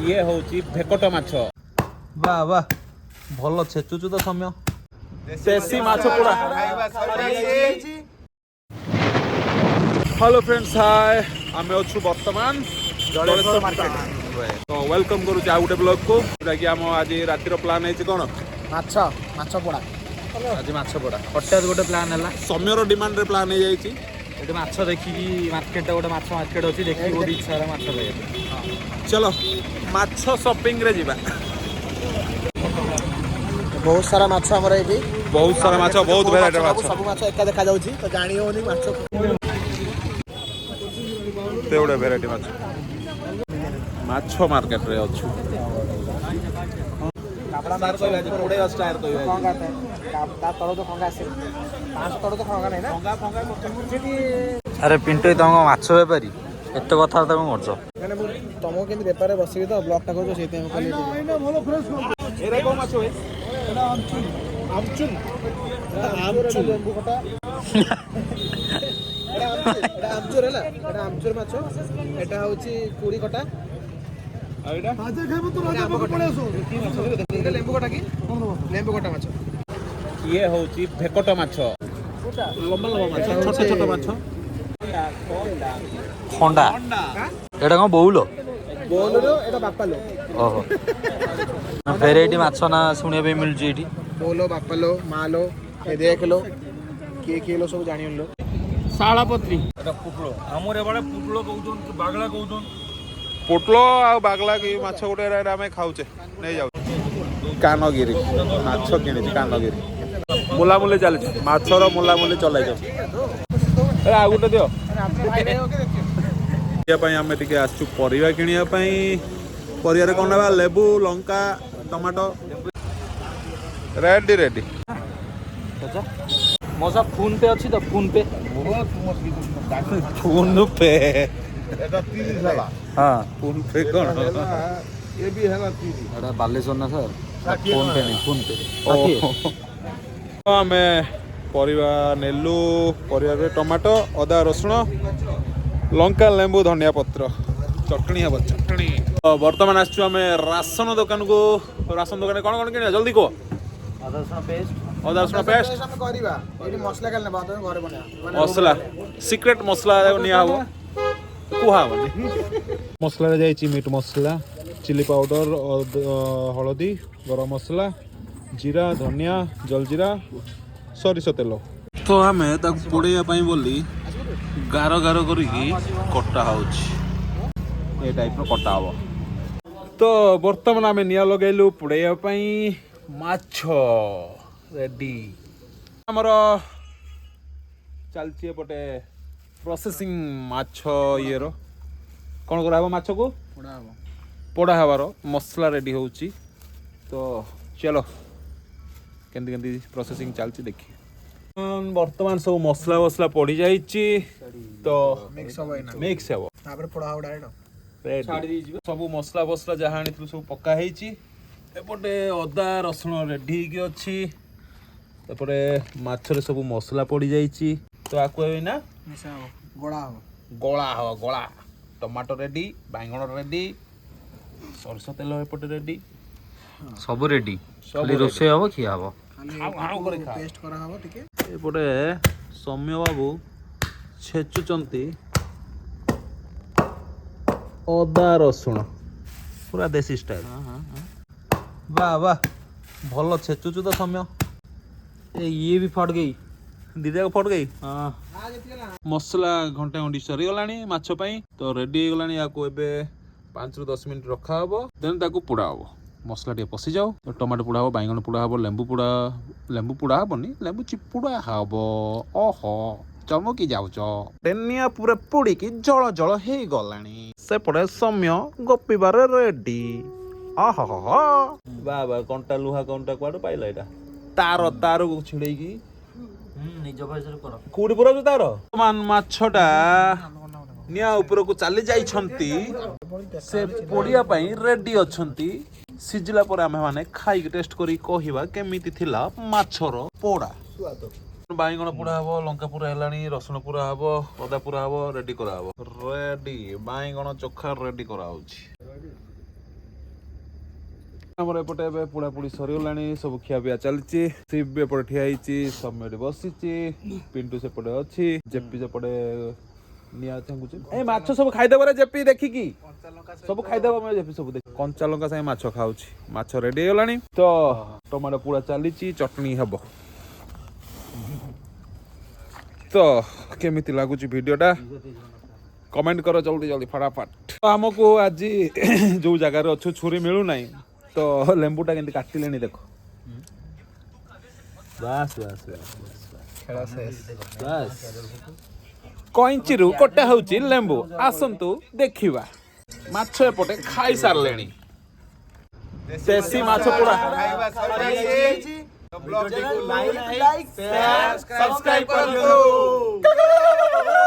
ଇଏ ହଉଛି ଭେକଟ ମାଛ। ବାଃ ବାଃ ଭଲ ଛେଚୁଛୁ ତ ସମୟ। ଦେଶୀ ମାଛ ପୋଡ଼ା। ହ୍ୟାଲୋ ଫ୍ରେଣ୍ଡସ୍, ହାଏ। ଆମେ ଅଛୁ ବର୍ତ୍ତମାନ ଜଳେଶ୍ୱର ମାର୍କେଟ। ତ ୱେଲକମ୍ କରୁଛି ଆଉ ଗୋଟେ ବ୍ଲଗକୁ, ଯୋଉଟାକି ଆମ ଆଜି ରାତିର ପ୍ଲାନ୍ ହେଇଛି କ'ଣ? ମାଛ ପୋଡ଼ା। ଆଜି ମାଛ ପୋଡ଼ା ହଠାତ୍ ଗୋଟେ ପ୍ଲାନ୍ ହେଲା। ସମୟର ଡିମାଣ୍ଡରେ ପ୍ଲାନ୍ ହେଇଯାଇଛି। ଏଠି ମାଛ ଦେଖିକି ମାର୍କେଟଟା ଗୋଟେ ମାଛ ମାର୍କେଟ ଅଛି, ଦେଖିକି ବହୁତ ଇଚ୍ଛା ହେଲା ମାଛ ଖାଇବା। ଚଲୋ ମାଛ ସପିଂରେ ଯିବା। ବହୁତ ସାରା ମାଛ ଆମର ଏଇଠି। ବହୁତ ସାରା ମାଛ, ବହୁତ ଭେରାଇଟିର ମାଛ। ସବୁ ମାଛ ଏକା ଦେଖାଯାଉଛି ତ ଜାଣି ହେଉନି ମାଛ। ଏତେ ଗୁଡ଼େ ଭେରାଇଟି ମାଛ। ମାଛ ମାର୍କେଟରେ ଅଛୁ। ଆରେ ପିଣ୍ଟୁ, ତମ ମାଛ ବେପାରୀ ଏତେ କଥାବାର୍ତ୍ତା କଣ କରୁଛ? ତମକୁ କେମିତି ବେପାରରେ ବସିବି ତ ବ୍ଲଗଟା କରୁଛ ସେଇଥିପାଇଁ ଲେମ୍ବୁ ଖଟା ଆମଚୁର ହେଲା, ଏଟା ଆମଚୁର ମାଛ, ଏଟା ହଉଛି କୁଡ଼ି ଖଟା, ଲେମ୍ବୁ ଖଟା କି ଲେମ୍ବୁ ଖଟା ମାଛ। ଇଏ ହଉଛି ଭେକଟ ମାଛ। ଲମ୍ବା ଲମ୍ବା ମାଛ, ଛୋଟ ଛୋଟ ମାଛ। ଖଣ୍ଡା। ଏଇଟା କଣ ବଉଲ? ବୋଲର ଏଟା ବାପାଲୋ। ଓହୋ, ଭେରାଇଟି ମାଛ ନା ଶୁଣିବା ପାଇଁ ମିଳୁଛି ଏଇଠି। ବୋଲୋ, ବାପାଲୋ, ମାଲୋ, ଦେଖଲୋ, କିଏ କିଏ ସବୁ ଜାଣିଲ। ଶାଳପତ୍ରୀ। ଆମର ଏବେଳେ ପୁଟଳ କହୁଛନ୍ତି, ବାଗଳା କହୁଛନ୍ତି। ପୋଟଳ ଆଉ ବାଗଲା କି ମାଛ ଗୋଟେ ଆମେ ଖାଉଛେ, ନେଇଯାଉଛେ। କାନଗିରି ମାଛ କିଣିଛି, କାନଗିରି। ମୁଲାମୁଲି ଚାଲିଛି, ମାଛର ମୁଲାମୁଲି ଚଲାଇଛ। ଆଉ ଗୋଟେ ଦିଅ। କିଣିବା ପାଇଁ ଆମେ ଟିକେ ଆସିଛୁ ପରିବା କିଣିବା ପାଇଁ। ପରିବାରେ କ'ଣ ନେବା? ଲେବୁ, ଲଙ୍କା, ଟମାଟୋ। Ready ready. ମୋ ସହ ଫୋନ ପେ ଅଛି ତ? PhonePe. PhonePe. ହଁ, ଫୋନ ପେ କ'ଣ? ଏଇଟା ବାଲେଶ୍ୱର ନା ସାର୍? ଫୋନ ପେ ନାହିଁ, ଫୋନ ପେ। ଆମେ ପରିବା ନେଲୁ। ପରିବାରେ ଟମାଟୋ, ଅଦା, ରସୁଣ, ଲଙ୍କା, ଲେମ୍ବୁ, ଧନିଆ ପତ୍ର, ଚଟଣି ହବ, ଚଟଣି। ବର୍ତ୍ତମାନ ଆସିଛୁ ଆମେ ରାସନ ଦୋକାନକୁ। ରାସନ ଦୋକାନରେ କ'ଣ କ'ଣ କିଣିବା ଜଲ୍ଦି କୁହ? ଅଦା ରସୁଣ ପେଷ୍ଟ। ଅଦା ରସୁଣ ପେଷ୍ଟ ଆମେ କରିବା ଏଇଠି ମସଲା କାଲି ନେବା, ଘରେ ବନେଇବା। ମସଲା, ସିକ୍ରେଟ ମସଲା ନିଆ ହବ, କୁହା ହବନି। ମସଲାରେ ଯାଇଛି ମିଟ୍ ମସଲା, ଚିଲି ପାଉଡର, ହଳଦୀ, ଗରମ ମସଲା, ଜିରା, ଧନିଆ, ଜଲଜିରା, ସୋରିଷ ତେଲ। ତ ଆମେ ତାକୁ ପୋଡ଼େଇବା ପାଇଁ ବୋଲି ଗାର ଗାର କରିକି କଟା ହଉଛି। ଏ ଟାଇପ୍ର କଟା ହବ। ତ ବର୍ତ୍ତମାନ ଆମେ ନିଆଁ ଲଗାଇଲୁ ପୋଡ଼େଇବା ପାଇଁ। ମାଛ ରେଡି। ଆମର ଚାଲିଛି ଏପଟେ ପ୍ରୋସେସିଂ ମାଛ ଇଏର। କ'ଣ କରାହବ? ମାଛକୁ ପୋଡ଼ା ହେବାର ମସଲା ରେଡ଼ି ହେଉଛି। ତ ଚାଲ କେମିତି କେମିତି ପ୍ରୋସେସିଂ ଚାଲିଛି ଦେଖି। ବର୍ତ୍ତମାନ ସବୁ ମସଲା ଫସଲା ପଡ଼ି ଯାଇଛି, ତ ମିକ୍ସ ହେବ। ତାପରେ ପୋଡ଼ା ହବ ଡାଇରେକ୍ଟ। ସବୁ ମସଲା ଫସଲା ଯାହା ଆଣିଥିଲୁ ସବୁ ପକା ହେଇଛି। ଏପଟେ ଅଦା ରସୁଣ ରେଡ଼ି ହେଇକି ଅଛି। ଏପଟେ ମାଛରେ ସବୁ ମସଲା ପଡ଼ିଯାଇଛି। ତ ଆକୁ ଏଇନା ମିଶା ହବ, ଗୋଳା ହବ। ଗଳା ହବ, ଗଳା। ଟମାଟୋ ରେଡ଼ି, ବାଇଗଣ ରେଡ଼ି, ସୋରିଷ ତେଲ ଏପଟେ ରେଡ଼ି, ସବୁ ରେଡି। ଖାଲି ରୋଷେଇ ହବ, ଖିଆ ହବ। ପେଷ୍ଟ କରାହବ ଟିକେ। ଏପଟେ ସୌମ୍ୟ ବାବୁ ଛେଚୁଛନ୍ତି ଅଦା ରସୁଣ, ପୁରା ଦେଶୀ ଷ୍ଟାଇଲ। ବାଃ ବାଃ ଭଲ ଛେଚୁଛୁ ତ ସମୟ। ଇଏ ବି ଫଟ ଗଇ ଦିଦିକୁ ଫଟ ଗଇ। ମସଲା ଘଣ୍ଟେ ଖଣ୍ଡି ସରିଗଲାଣି ମାଛ ପାଇଁ, ତ ରେଡ଼ି ହେଇଗଲାଣି। ୟାକୁ ଏବେ 5 ରୁ 10 ମିନିଟ୍ ରଖା ହବ, ଦେନ୍ ତାକୁ ପୋଡ଼ା ହବ। ମସଲା ଟିକେ ପଶିଯାଉ। ଟମାଟୋ ପୋଡ଼ା ହବ, ବାଇଗଣ ପୋଡ଼ା ହବ, ଲେମ୍ବୁ ପୋଡ଼ା ହବନି, ଲେମ୍ବୁ ଚିପୁଡ଼ା ହବ। ଓହୋ, ଚମକି ଯାଉଛ। ଟେନିଆ ପୁରା ପୋଡ଼ିକି ଜଳ ଜଳ ହେଇଗଲାଣି। ସେପଟେ ସୌମ୍ୟ ଗପିବାରେ ରେଡ଼ି। ବାବା, କଣ୍ଟା ଲୁହା କଣ୍ଟା କୁଆଡ଼ୁ ପାଇଲ ଏଇଟା? ତାରକୁ ଛିଡ଼େଇକି ନିଜ ପଇସାରେ କର। କୋଉଠି ପୁରାଉଛୁ ତାର? ମାଛଟା ନିଆଁ ଉପରକୁ ଚାଲି ଯାଇଛନ୍ତି, ସେ ପୋଡ଼ିବା ପାଇଁ ରେଡ଼ି ଅଛନ୍ତି। ସିଝିଲା ପରେ ଆମେ ମାନେ ଖାଇକି ଟେଷ୍ଟ କରି କହିବା କେମିତି ଥିଲା ମାଛର ପୋଡ଼ା। ବାଇଗଣ ପୋଡ଼ା ହବ, ଲଙ୍କା ପୋଡ଼ା ହେଲାଣି, ରସୁଣ ପୋଡ଼ା ହବ, ଅଦା ପୋଡ଼ା ହବ, ରେଡ଼ି କରାହବ। ରେଡ଼ି ବାଇଗଣ ଚୋଖା ରେଡ଼ି କରାହଉଛି। ଆମର ଏପଟେ ଏବେ ପୋଡ଼ାପୋଡ଼ି ସରିଗଲାଣି ସବୁ ଖିଆପିଆ ଚାଲିଛି ଶିବ ଏପଟେ ଠିଆ ହେଇଛି ସମୟରେ ବସିଛି ପିଣ୍ଟୁ ସେପଟେ ଅଛି ଜେପି ସେପଟେ ନିଆଁ ଚାଙ୍ଗୁଛି ଏ ମାଛ ସବୁ ଖାଇଦେବ ରେ ଜେପି ଦେଖିକି ସବୁ ଖାଇଦେବ ଜେପି ସବୁ ଦେଖି କଞ୍ଚା ଲଙ୍କା ସାଙ୍ଗେ ମାଛ ଖାଉଛି ମାଛ ରେଡି ହେଇଗଲାଣି ତ ଟମାଟୋ ପୋଡ଼ା ଚାଲିଛି ଚଟଣି ହବ ତ କେମିତି ଲାଗୁଛି ଭିଡ଼ିଓଟା କମେଣ୍ଟ କର ଜଲ୍ଦି ଜଲ୍ଦି ଫଟାଫଟ ଆମକୁ ଆଜି ଯୋଉ ଜାଗାରେ ଅଛୁ ଛୁରୀ ମିଳୁନାହିଁ ତ ଲେମ୍ବୁଟା କେମିତି କାଟିଲେଣି ଦେଖ କଇଞ୍ଚିରୁ କଟା ହଉଛି ଲେମ୍ବୁ ଆସନ୍ତୁ ଦେଖିବା ମାଛ ଏପଟେ ଖାଇ ସାରିଲେଣି ଦେଶୀ ମାଛ ପୋଡ଼ା ब्लॉग को लाइक शेयर सब्सक्राइब कर दो